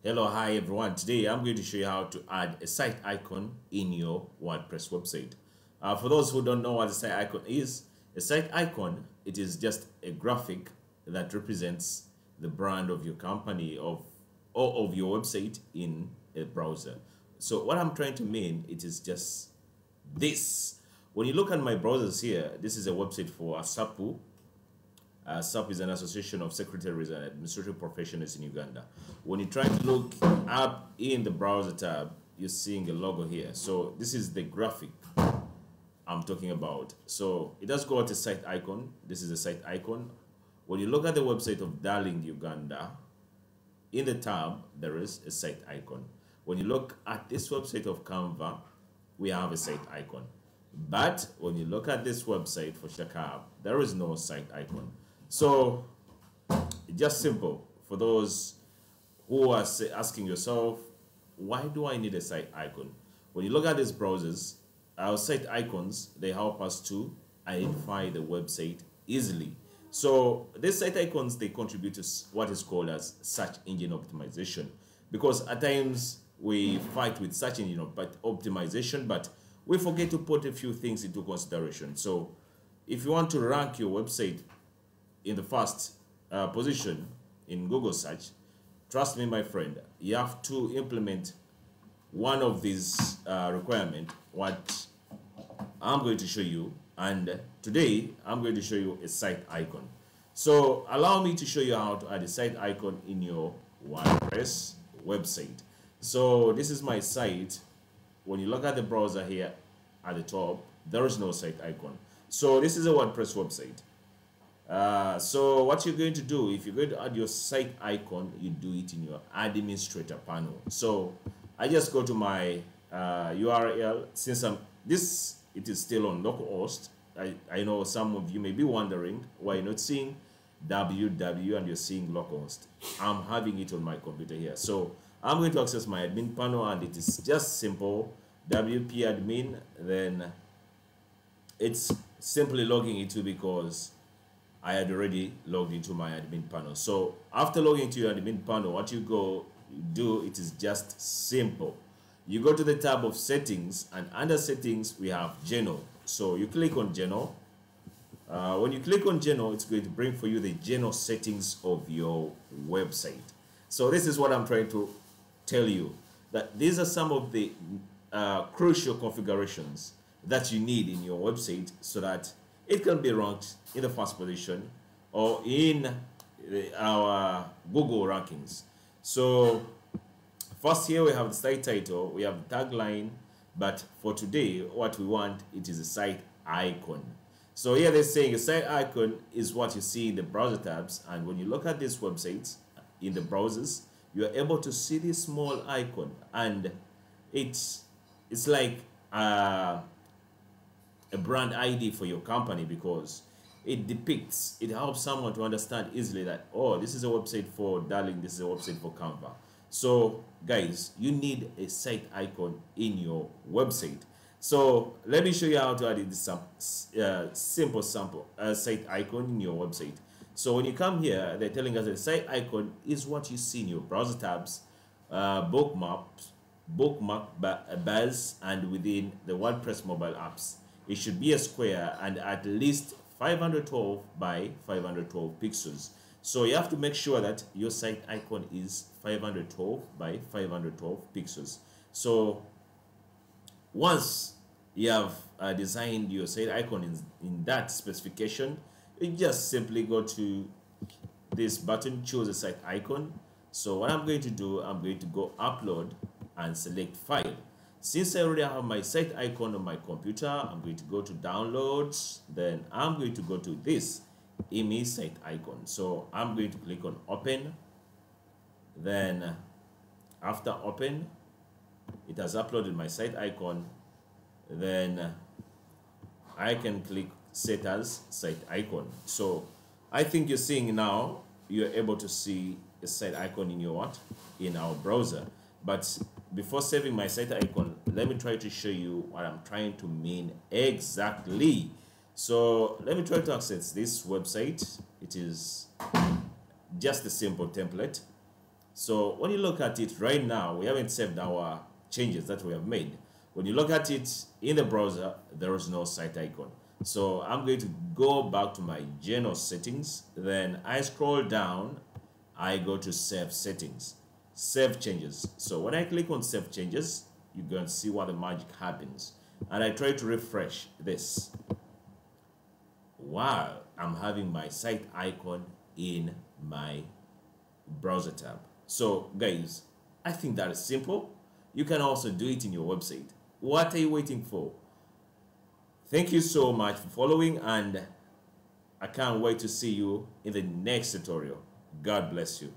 Hello, hi everyone. Today I'm going to show you how to add a site icon in your WordPress website. For those who don't know what a site icon is, a site icon, it is just a graphic that represents the brand of your company or of your website in a browser. So what I'm trying to mean, it is just this. When you look at my browsers here, this is a website for ASAPU. SAP is an association of secretaries and administrative professionals in Uganda. When you try to look up in the browser tab, you're seeing a logo here. So this is the graphic I'm talking about. So it does go out a site icon. This is a site icon. When you look at the website of Darling Uganda, in the tab, there is a site icon. When you look at this website of Canva, we have a site icon. But when you look at this website for Shakab, there is no site icon. So, just simple for those who are asking yourself, why do I need a site icon? When you look at these browsers, our site icons, they help us to identify the website easily. So these site icons, they contribute to what is called as search engine optimization, because at times we fight with search engine optimization, but we forget to put a few things into consideration. So if you want to rank your website in the first position in Google search, trust me, my friend, you have to implement one of these requirements, what I'm going to show you. And today, I'm going to show you a site icon. So allow me to show you how to add a site icon in your WordPress website. So this is my site. When you look at the browser here at the top, there is no site icon. So this is a WordPress website. So what you're going to do, if you're going to add your site icon, you do it in your administrator panel. So I just go to my URL. Since it is still on localhost. I know some of you may be wondering why you're not seeing www and you're seeing localhost. I'm having it on my computer here. So I'm going to access my admin panel, and it is just simple wp admin. Then it's simply logging into, because I had already logged into my admin panel. So after logging into your admin panel, what you do, it is just simple. You go to the tab of settings, and under settings we have general. So you click on general. When you click on general, it's going to bring for you the general settings of your website. So this is what I'm trying to tell you, that these are some of the crucial configurations that you need in your website so that it can be ranked in the first position or in our Google rankings. So first here we have the site title, we have the tagline, but for today what we want, it is a site icon. So here they're saying a site icon is what you see in the browser tabs, and when you look at these websites in the browsers, you are able to see this small icon, and it's like a brand ID for your company, because it helps someone to understand easily that, oh, this is a website for Darling, this is a website for Canva. So guys, you need a site icon in your website. So let me show you how to add this simple sample site icon in your website. So when you come here, they're telling us that site icon is what you see in your browser tabs, bookmark bars, and within the WordPress mobile apps. It should be a square and at least 512 by 512 pixels. So you have to make sure that your site icon is 512 by 512 pixels. So once you have designed your site icon in that specification, you just simply go to this button, choose a site icon. So what I'm going to do, I'm going to go upload and select file. Since I already have my site icon on my computer, I'm going to go to downloads. Then I'm going to go to this image site icon. So I'm going to click on open. Then after open, it has uploaded my site icon. Then I can click set as site icon. So I think you're seeing now, you're able to see a site icon in our browser. But before saving my site icon, let me try to show you what I'm trying to mean exactly. So let me try to access this website. It is just a simple template. So when you look at it right now, we haven't saved our changes that we have made. When you look at it in the browser, there is no site icon. So I'm going to go back to my general settings. Then I scroll down. I go to save settings, save changes. So when I click on save changes, you're going to see what the magic happens. And I try to refresh this. Wow, I'm having my site icon in my browser tab. So guys, I think that is simple. You can also do it in your website. What are you waiting for? Thank you so much for following, and I can't wait to see you in the next tutorial. God bless you.